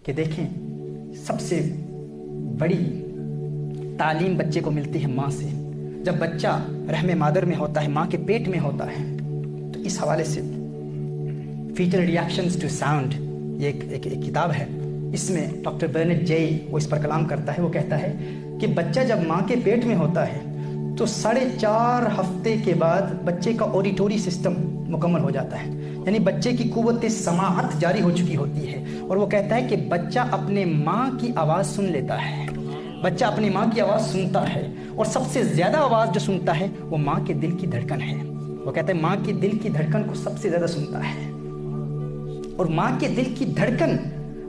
کہ دیکھیں سب سے بڑی تعلیم بچے کو ملتی ہے ماں سے. جب بچہ رحم مادر میں ہوتا ہے، ماں کے پیٹ میں ہوتا ہے، تو اس حوالے سے فیٹل ریاکشنز ٹو ساؤنڈ یہ ایک کتاب ہے. اس میں ڈاکٹر برنٹ جے وہ اس پر کلام کرتا ہے. وہ کہتا ہے کہ بچہ جب ماں کے پیٹ میں ہوتا ہے تو 4.5 ہفتے کے بعد بچے کا اوڈیٹوری سسٹم مکمل ہو جاتا ہے، یعنی بچے کی قوت سماعت جاری ہو چکی ہوتی ہے. اور وہ کہتا ہے کہ بچہ اپنے ماں کی آواز سن لیتا ہے، بچہ اپنی ماں کی آواز سنتا ہے، اور سب سے زیادہ آواز جو سنتا ہے وہ ماں کے دل کی دھڑکن ہے. وہ کہتا ہے ماں کے دل کی دھڑکن کو سب سے زیادہ سنتا ہے. اور ماں کے دل کی دھڑکن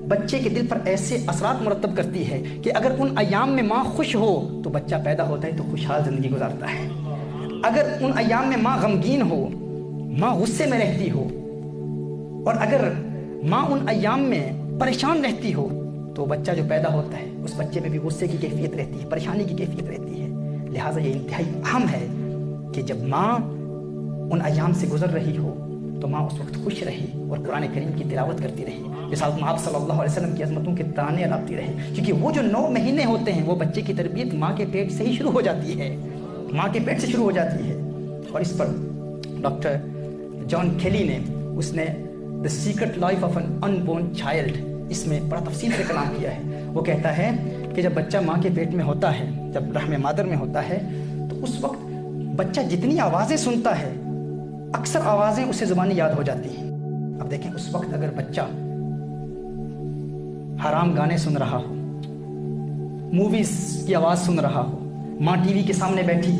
بچے کے دل پر ایسے اثرات مرتب کرتی ہے کہ اگر ان ایام میں ماں خوش ہو تو بچہ پیدا ہوتا ہے تو خوشحال زندگی گزارتا ہے. اگر ان ایام میں ماں غمگین ہو، ماں غصے میں رہتی ہو، اور اگر ماں ان ایام میں پریشان رہتی ہو تو بچہ جو پیدا ہوتا ہے اس بچے میں بھی غصے کی کیفیت رہتی ہے، پریشانی کی کیفیت رہتی ہے. لہٰذا یہ انتہائی اہم ہے کہ جب ماں ان ایام سے گزر رہی ہو تو ماں اس وقت خوش رہی اور قرآن کریم کی تلاوت کرتی رہی، جس حالت میں آپ صلی اللہ علیہ وسلم کی عظمتوں کے ترانے الاپتی رہی. کیونکہ وہ جو 9 مہینے ہوتے ہیں وہ بچے کی تربیت ماں کے پیٹ سے ہی شروع ہو جاتی ہے، ماں کے پیٹ سے شروع ہو جاتی ہے. اور اس پر ڈاکٹر جان کیلی نے اس نے the secret life of an unborn child اس میں بڑا تفصیل سے کلام کیا ہے. وہ کہتا ہے کہ جب بچہ ماں کے پیٹ میں ہوتا ہے، جب رحم مادر میں ہوتا ہے، تو اس وقت بچہ جتنی آوازیں سنتا ہے اکثر آوازیں اسے زبانی یاد ہو جاتی ہیں. اب دیکھیں اس وقت اگر بچہ حرام گانے سن رہا ہو، موویز کی آواز سن رہا ہو، ماں ٹی وی کے سامنے بیٹھی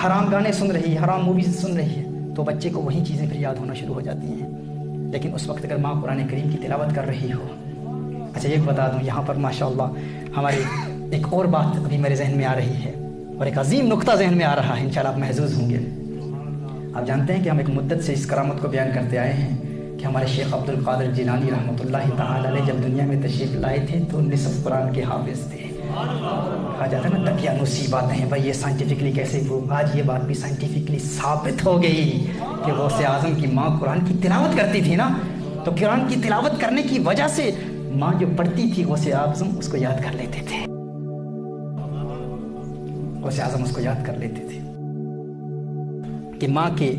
حرام گانے سن رہی ہے، حرام موویز سن رہی ہے، تو بچے کو وہی چیزیں پھر یاد ہونا شروع ہو جاتی ہیں. لیکن اس وقت اگر ماں قرآن کریم کی تلاوت کر رہی ہو. اچھا یہ بتا دوں یہاں پر ماشاءاللہ ہماری ایک اور بات ابھی میرے ذہن میں آ رہی ہے، اور ایک عظیم نقطہ ذہن میں آ رہا ہے، انشاءاللہ آپ محظوظ ہوں گے. آپ جانتے ہیں کہ ہم ایک مدت سے اس کرامت کو بیان کرتے آئے ہیں کہ ہمارے شیخ عبد القادر جیلانی رحمۃ اللہ تعالی علیہ جب دنیا میں تشریف لائے تھے تو نصف قرآن کے حافظ تھے. کہا جاتا ہے نا دقیانوسی باتیں ہیں بھائی، یہ سائنٹیفکلی کیسے وہ، آج یہ بات بھی سائنٹیفکلی ثابت ہو گئی کہ غوث اعظم کی ماں قرآن کی تلاوت کرتی تھی نا، تو قرآن کی تلاوت کرنے کی وجہ سے ماں جو پڑھتی تھی غوث اعظم اس کو یاد کر لیتے تھے، غوث اعظم اس کو یاد کر لیتے تھے. کہ ماں کے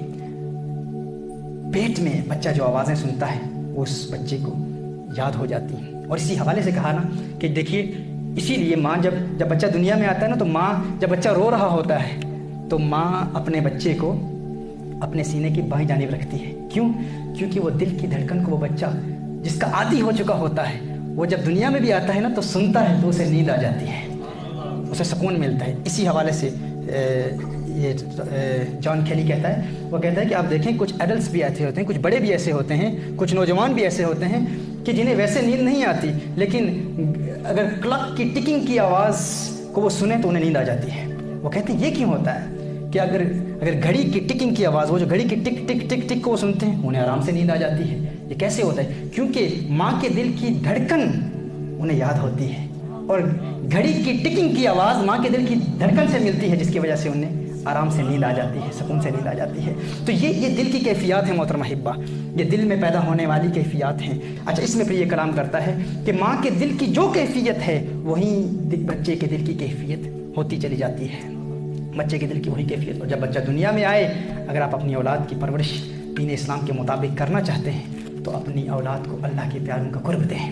پیٹ میں بچہ جو آوازیں سنتا ہے وہ اس بچے کو یاد ہو جاتی ہیں. اور اسی حوالے سے کہا نا کہ دیکھیے اسی لیے ماں جب بچہ دنیا میں آتا ہے نا تو ماں جب بچہ رو رہا ہوتا ہے تو ماں اپنے بچے کو اپنے سینے کی بائیں جانب رکھتی ہے. کیوں؟ کیونکہ وہ دل کی دھڑکن کو وہ بچہ جس کا عادی ہو چکا ہوتا ہے وہ جب دنیا میں بھی آتا ہے نا تو سنتا ہے تو اسے نیند آ جاتی ہے، اسے سکون ملتا ہے. اسی حوالے سے یہ جان کیلی کہتا ہے، وہ کہتا ہے کہ آپ دیکھیں کچھ ایڈلٹس بھی ایسے ہوتے ہیں، کچھ بڑے بھی ایسے ہوتے ہیں، کچھ نوجوان بھی ایسے ہوتے ہیں کہ جنہیں ویسے نیند نہیں آتی، لیکن اگر کلک کی ٹکنگ کی آواز کو وہ سنیں تو انہیں نیند آ جاتی ہے. وہ کہتے ہیں یہ کیوں ہوتا ہے کہ اگر گھڑی کی ٹکنگ کی آواز، وہ جو گھڑی کی ٹک ٹک ٹک ٹک کو وہ سنتے ہیں انہیں آرام سے نیند آ جاتی ہے. یہ کیسے ہوتا ہے؟ کیونکہ ماں کے دل کی دھڑکن انہیں یاد ہوتی ہے، اور گھڑی کی ٹکنگ کی آواز ماں کے دل کی دھڑکن سے ملتی ہے، جس کی وجہ سے انہیں آرام سے نیند آ جاتی ہے، سکون سے نیند آ جاتی ہے. تو یہ دل کی کیفیات ہیں محترم احبہ، یہ دل میں پیدا ہونے والی کیفیات ہیں. اچھا اس میں پھر یہ کلام کرتا ہے کہ ماں کے دل کی جو کیفیت ہے وہی بچے کے دل کی کیفیت ہوتی چلی جاتی ہے، بچے کے دل کی وہی کیفیت. اور جب بچہ دنیا میں آئے، اگر آپ اپنی اولاد کی پرورش دین اسلام کے مطابق کرنا چاہتے ہیں تو اپنی اولاد کو اللہ کے پیار کا قرب دیں.